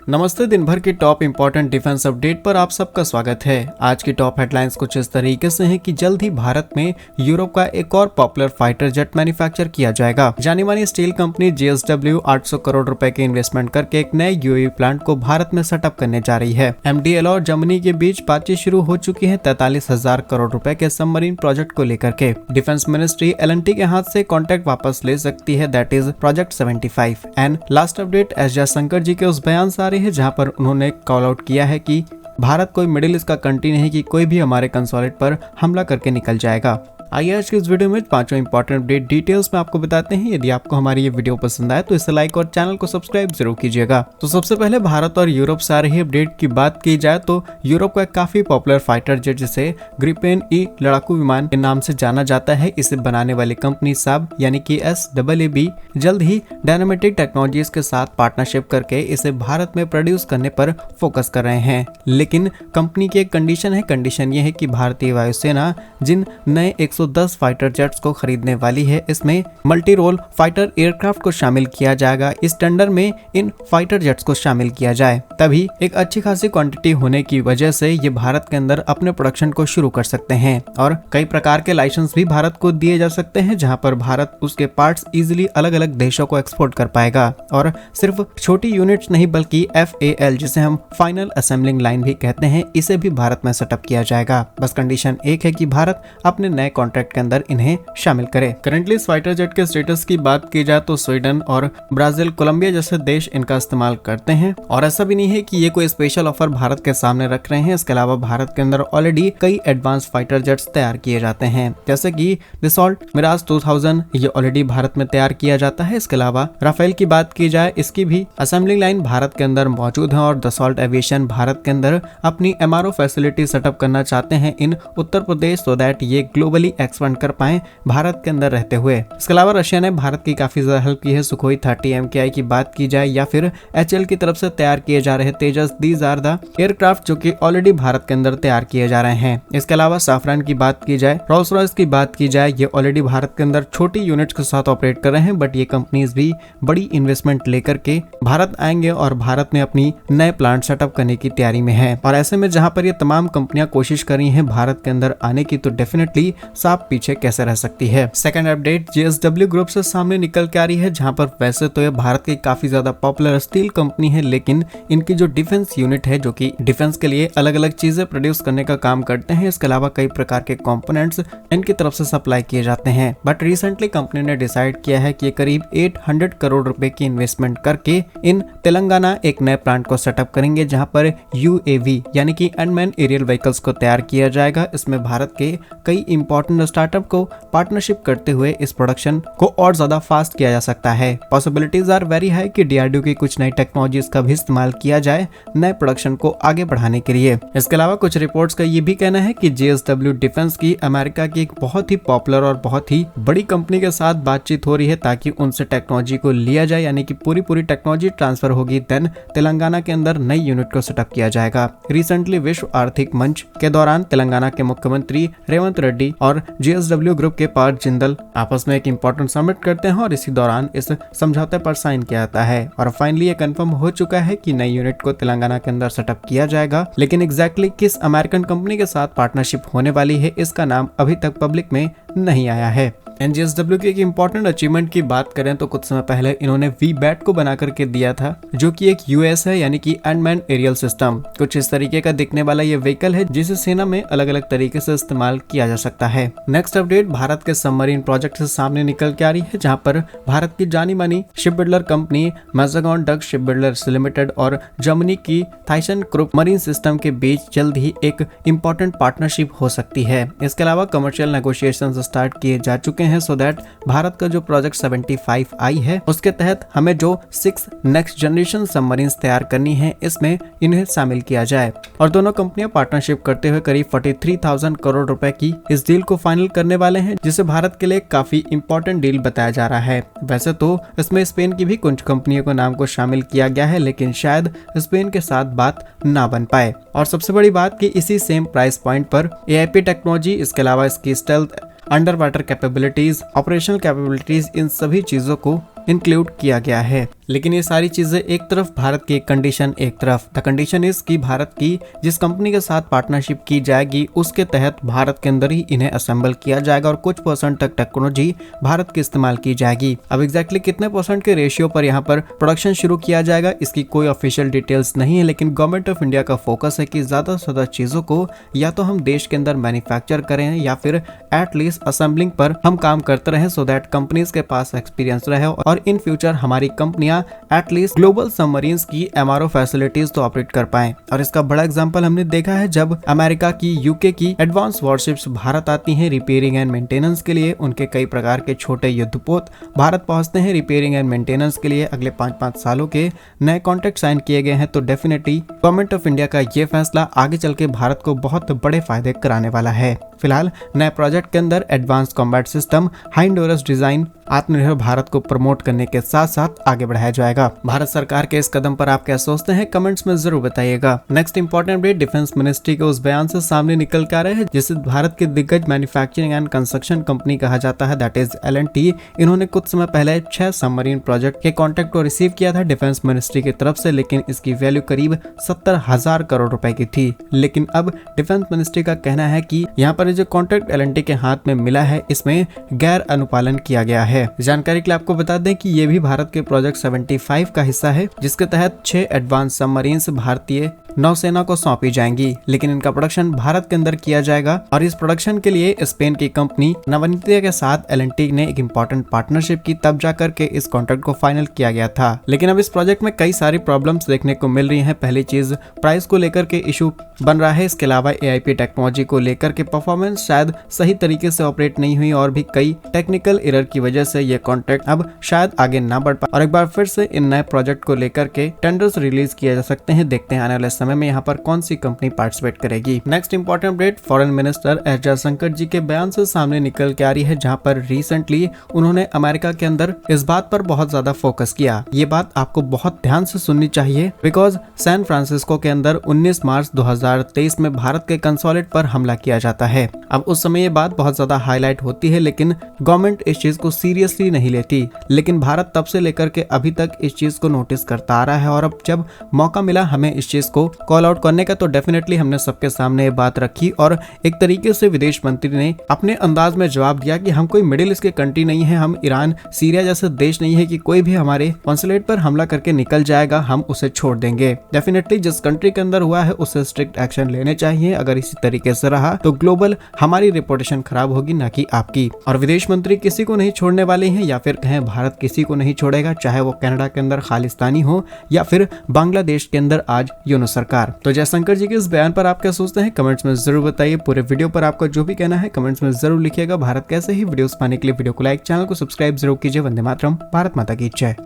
नमस्ते। दिन भर की टॉप इंपॉर्टेंट डिफेंस अपडेट पर आप सबका स्वागत है। आज की टॉप हेडलाइंस कुछ इस तरीके से हैं कि जल्द ही भारत में यूरोप का एक और पॉपुलर फाइटर जेट मैन्युफैक्चर किया जाएगा। जानी मानी स्टील कंपनी JSW 800 करोड़ रुपए के इन्वेस्टमेंट करके एक नए UAV प्लांट को भारत में सेटअप करने जा रही है। MDL और जर्मनी के बीच बातचीत शुरू हो चुकी है 43,000 करोड़ रुपए के सबमरीन प्रोजेक्ट को लेकर के। डिफेंस मिनिस्ट्री L&T के हाथ से कॉन्ट्रैक्ट वापस ले सकती है, that is project 75। And last update S Jaishankar ji के उस बयान से आ रही है जहां पर उन्होंने कॉल आउट किया है कि भारत कोई मिडिल ईस्ट का कंट्री नहीं कि कोई भी हमारे कंसोलेट पर हमला करके निकल जाएगा। आइए आज की इस वीडियो में पांचों इंपॉर्टेंट अपडेट डिटेल्स में आपको बताते हैं। यदि आपको हमारी ये वीडियो पसंद आए तो इसे लाइक और चैनल को सब्सक्राइब जरूर कीजिएगा। तो सबसे पहले भारत और यूरोप से आ रही अपडेट की बात की जाए तो यूरोप का काफी पॉपुलर फाइटर जेट जिसे ग्रिपेन ई लड़ाकू विमान के नाम से जाना जाता है, इसे बनाने वाली कंपनी साब यानी कि SAAB जल्द ही डायनामेटिक टेक्नोलॉजीज के साथ पार्टनरशिप करके इसे भारत में प्रोड्यूस करने पर फोकस कर रहे हैं। लेकिन कंपनी की एक कंडीशन ये है कि भारतीय वायुसेना जिन नए 110 फाइटर जेट्स को खरीदने वाली है, इसमें मल्टी रोल फाइटर एयरक्राफ्ट को शामिल किया जाएगा। इस टेंडर में इन फाइटर जेट्स को शामिल किया जाए, तभी एक अच्छी खासी क्वांटिटी होने की वजह से ये भारत के अंदर अपने प्रोडक्शन को शुरू कर सकते हैं और कई प्रकार के लाइसेंस भी भारत को दिए जा सकते हैं, जहां पर भारत उसके पार्ट्स इजिली अलग अलग देशों को एक्सपोर्ट कर पाएगा। और सिर्फ छोटी यूनिट्स नहीं बल्कि FAL जिसे हम फाइनल असेंबलिंग लाइन भी कहते हैं, इसे भी भारत में सेटअप किया जाएगा। बस कंडीशन एक है कि भारत अपने नए कॉन्ट्रैक्ट के अंदर इन्हें शामिल करे। करंटली इस फाइटर जेट के स्टेटस की बात की जाए तो स्वीडन और ब्राजील, कोलंबिया जैसे देश इनका इस्तेमाल करते हैं और ऐसा भी नहीं है कि ये कोई स्पेशल ऑफर भारत के सामने रख रहे हैं। इसके अलावा भारत के अंदर ऑलरेडी कई एडवांस फाइटर जेट्स तैयार किए जाते हैं, जैसे कि दसॉल्ट मिराज 2000 ये ऑलरेडी भारत में तैयार किया जाता है। इसके अलावा राफेल की बात की जाए, इसकी भी असेंबलिंग लाइन भारत के अंदर मौजूद है और दसॉल्ट एविएशन भारत के अंदर अपनी MRO फैसिलिटी सेटअप करना चाहते हैं इन उत्तर प्रदेश, सो दैट ये ग्लोबली एक्सपेंड कर पाए भारत के अंदर रहते हुए। इसके अलावा रशिया ने भारत की काफी ज्यादा हेल्प की है। सुखोई 30 MKI की बात की जाए या फिर HL की तरफ से तैयार किए जा रहे तेजस, दीज आर द एयरक्राफ्ट जो कि ऑलरेडी भारत के अंदर तैयार किए जा रहे हैं। इसके अलावा साफरान की बात की जाए, रोल्स रॉयस की बात की जाए, ये ऑलरेडी भारत के अंदर छोटी यूनिट्स के साथ ऑपरेट कर रहे हैं, बट ये कंपनीज भी बड़ी इन्वेस्टमेंट लेकर के भारत आएंगे और भारत में अपनी नए प्लांट सेटअप करने की तैयारी में है। और ऐसे में जहां पर ये तमाम कंपनियां कोशिश कर रही हैं भारत के अंदर आने की, तो डेफिनेटली साफ पीछे कैसे रह सकती है। सेकंड अपडेट JSW ग्रुप से सामने निकल के आ रही है, जहां पर वैसे तो ये भारत की काफी ज्यादा पॉपुलर स्टील कंपनी है, लेकिन इनकी जो डिफेंस यूनिट है जो कि डिफेंस के लिए अलग अलग चीजें प्रोड्यूस करने का काम करते हैं, इसके अलावा कई प्रकार के कंपोनेंट्स इनकी तरफ से सप्लाई किए जाते हैं। बट रिसेंटली कंपनी ने डिसाइड किया है कि करीब 800 करोड़ रुपए की इन्वेस्टमेंट करके इन तेलंगाना एक नए प्लांट को सेटअप करेंगे, जहां पर UAV यानी कि अनमैन एरियल व्हीकल्स को तैयार किया जाएगा। इसमें भारत के कई इंपॉर्टेंट स्टार्टअप को पार्टनरशिप करते हुए इस प्रोडक्शन को और ज्यादा फास्ट किया जा सकता है। पॉसिबिलिटीज आर वेरी हाई कि DRDO की कुछ नई टेक्नोलॉजीज का भी इस्तेमाल किया जाए नए प्रोडक्शन को आगे बढ़ाने के लिए। इसके अलावा कुछ रिपोर्ट्स का ये भी कहना है कि JSW डिफेंस की अमेरिका की एक बहुत ही पॉपुलर और बहुत ही बड़ी कंपनी के साथ बातचीत हो रही है ताकि उनसे टेक्नोलॉजी को लिया जाए, यानी कि पूरी टेक्नोलॉजी ट्रांसफर होगी, देन तेलंगाना के अंदर नई यूनिट को सेटअप किया जाएगा। रिसेंटली विश्व आर्थिक मंच के दौरान तेलंगाना के मुख्यमंत्री रेवंत रेड्डी और JSW ग्रुप के पार्थ जिंदल आपस में एक इंपॉर्टेंट समिट करते हैं और इसी दौरान इस समझौते पर साइन किया जाता है और फाइनली ये कंफर्म हो चुका है कि नई यूनिट को तेलंगाना के अंदर सेटअप किया जाएगा। लेकिन एग्जैक्टली किस अमेरिकन कंपनी के साथ पार्टनरशिप होने वाली है, इसका नाम अभी तक पब्लिक में नहीं आया है। JSW की एक इंपॉर्टेंट अचीवमेंट की बात करें तो कुछ समय पहले इन्होंने VBAT को बना करके दिया था, जो कि एक US है यानी कि अनमैन्ड एरियल सिस्टम। कुछ इस तरीके का दिखने वाला ये व्हीकल है जिसे सेना में अलग अलग तरीके से इस्तेमाल किया जा सकता है। नेक्स्ट अपडेट भारत के सबमरीन प्रोजेक्ट से सामने निकल के आ रही है, जहां पर भारत की जानी मानी ship builder company Mazagon dock ship builders limited और जर्मनी की थाइसन क्रुप मरीन सिस्टम के बीच जल्द ही एक इंपॉर्टेंट पार्टनरशिप हो सकती है। इसके अलावा कमर्शियल नेगोशिएशंस स्टार्ट किए जा चुके हैं, सो दैट भारत का जो प्रोजेक्ट 75 आई है उसके तहत हमें जो 6 नेक्स्ट जनरेशन सबमरीन्स तैयार करनी है, इसमें इन्हें शामिल किया जाए। और दोनों कंपनियां पार्टनरशिप करते हुए करीब 43,000 करोड़ रुपए की इस डील को फाइनल करने वाले हैं, जिसे भारत के लिए काफी इंपॉर्टेंट डील बताया जा रहा है। वैसे तो इसमें स्पेन की भी कुछ कंपनियों को नाम को शामिल किया गया है, लेकिन शायद स्पेन के साथ बात ना बन पाए। और सबसे बड़ी बात कि इसी सेम प्राइस पॉइंट पर AIP टेक्नोलॉजी, इसके अलावा इसकी stealth, under water capabilities, operational capabilities, इन सभी चीजों को इंक्लूड किया गया है। लेकिन ये सारी चीजें एक तरफ, भारत की कंडीशन एक तरफ। द कंडीशन इज कि भारत की जिस कंपनी के साथ पार्टनरशिप की जाएगी उसके तहत भारत के अंदर ही इन्हें असेंबल किया जाएगा और कुछ % तक टेक्नोलॉजी भारत की इस्तेमाल की जाएगी। अब एग्जैक्टली कितने % के रेशियो पर यहाँ पर प्रोडक्शन शुरू किया जाएगा इसकी कोई ऑफिशियल डिटेल्स नहीं है, लेकिन गवर्नमेंट ऑफ इंडिया का फोकस है कि ज्यादा से ज्यादा चीजों को या तो हम देश के अंदर मैन्युफैक्चर करें या फिर एटलीस्ट असेंबलिंग पर हम काम करते रहे, सो दैट कंपनीज के पास एक्सपीरियंस रहे और इन फ्यूचर हमारी कंपनियां एटलीस्ट ग्लोबल सबमरीन्स की MRO फैसिलिटीज तो ऑपरेट कर पाएं। और इसका बड़ा एग्जांपल हमने देखा है जब अमेरिका की, UK की एडवांस वॉरशिप्स भारत आती हैं रिपेयरिंग एंड मेंटेनेंस के लिए। उनके कई प्रकार के छोटे युद्धपोत भारत पहुंचते हैं रिपेयरिंग एंड मेंटेनेंस के लिए। अगले 5-5 सालों के नए कॉन्ट्रैक्ट साइन किए गए हैं। तो डेफिनेटली गवर्नमेंट ऑफ इंडिया का ये फैसला आगे चल के भारत को बहुत बड़े फायदे कराने वाला है। फिलहाल नए प्रोजेक्ट के अंदर advance combat system, high endurance design, आत्मनिर्भर भारत को प्रमोट करने के साथ साथ आगे बढ़ाया जाएगा। भारत सरकार के इस कदम पर आप क्या सोचते हैं, कमेंट्स में जरूर बताइएगा। Next important update defence ministry के उस बयान से सामने निकल के आ रहे हैं जिसे भारत के दिग्गज मैन्युफैक्चरिंग एंड कंस्ट्रक्शन कंपनी कहा जाता है, दैट इज L&T। इन्होंने कुछ समय पहले 6 सबमरीन प्रोजेक्ट के कॉन्ट्रैक्ट को रिसीव किया था डिफेंस मिनिस्ट्री की तरफ से, लेकिन इसकी वैल्यू करीब 70,000 करोड़ रुपए की थी। लेकिन अब डिफेंस मिनिस्ट्री का कहना है कि यहाँ पर जो कॉन्ट्रैक्ट L&T के हाथ में मिला है इसमें गैर अनुपालन किया गया है। जानकारी के लिए आपको बता दें कि ये भी भारत के प्रोजेक्ट 75 का हिस्सा है, जिसके तहत 6 एडवांस सबमरीन्स भारतीय नौसेना को सौंपी जाएंगी, लेकिन इनका प्रोडक्शन भारत के अंदर किया जाएगा। और इस प्रोडक्शन के लिए स्पेन की कंपनी नवनित्य के साथ L&T ने एक इंपॉर्टेंट पार्टनरशिप की, तब जाकर के इस कॉन्ट्रैक्ट को फाइनल किया गया था। लेकिन अब इस प्रोजेक्ट में कई सारी प्रॉब्लम्स देखने को मिल रही हैं। पहली चीज, प्राइस को लेकर के इशू बन रहा है। इसके अलावा AIP टेक्नोलॉजी को लेकर के परफॉर्मेंस शायद सही तरीके से ऑपरेट नहीं हुई और भी कई टेक्निकल एरर की वजह से ये कॉन्ट्रैक्ट अब शायद आगे ना बढ़ पाए और एक बार फिर से इन नए प्रोजेक्ट को लेकर के टेंडर्स रिलीज किए जा सकते हैं। देखते हैं आने वाले समय में यहाँ पर कौन सी कंपनी पार्टिसिपेट करेगी। Next important update foreign minister S Jaishankar ji के बयान से सामने निकल के आ रही है, जहां पर रिसेंटली उन्होंने अमेरिका के अंदर इस बात पर बहुत ज्यादा फोकस किया। ये बात आपको बहुत ध्यान से सुननी चाहिए, बिकॉज सैन फ्रांसिस्को के अंदर 19 मार्च 2023 में भारत के कंसोलेट पर हमला किया जाता है। अब उस समय ये बात बहुत ज्यादा हाईलाइट होती है, लेकिन गवर्नमेंट इस चीज को सीरियसली नहीं लेती। लेकिन भारत तब से लेकर के अभी तक इस चीज को नोटिस करता आ रहा है और अब जब मौका मिला हमें इस चीज को कॉल आउट करने का, तो डेफिनेटली हमने सबके सामने ये बात रखी और एक तरीके से विदेश मंत्री ने अपने अंदाज में जवाब दिया कि हम कोई मिडिल ईस्ट के कंट्री नहीं है, हम ईरान, सीरिया जैसे देश नहीं है कि कोई भी हमारे कॉन्सुलेट पर हमला करके निकल जाएगा, हम उसे छोड़ देंगे। डेफिनेटली जिस कंट्री के अंदर हुआ है उससे स्ट्रिक्ट एक्शन लेने चाहिए। अगर इसी तरीके से रहा तो ग्लोबल हमारी रिपोर्टेशन खराब होगी, ना कि आपकी। और विदेश मंत्री किसी को नहीं छोड़ने वाले हैं, या फिर कहें भारत किसी को नहीं छोड़ेगा, चाहे वो कनाडा के अंदर खालिस्तानी हो या फिर बांग्लादेश के अंदर आज यूनूस सरकार। तो जयशंकर जी के इस बयान पर आप क्या सोचते हैं, कमेंट्स में जरूर बताइए। पूरे वीडियो पर आपका जो भी कहना है कमेंट्स में जरूर लिखिएगा। भारत कैसे ही वीडियोस पाने के लिए वीडियो को लाइक, चैनल को सब्सक्राइब जरूर कीजिए। वंदे मातरम, भारत माता की जय।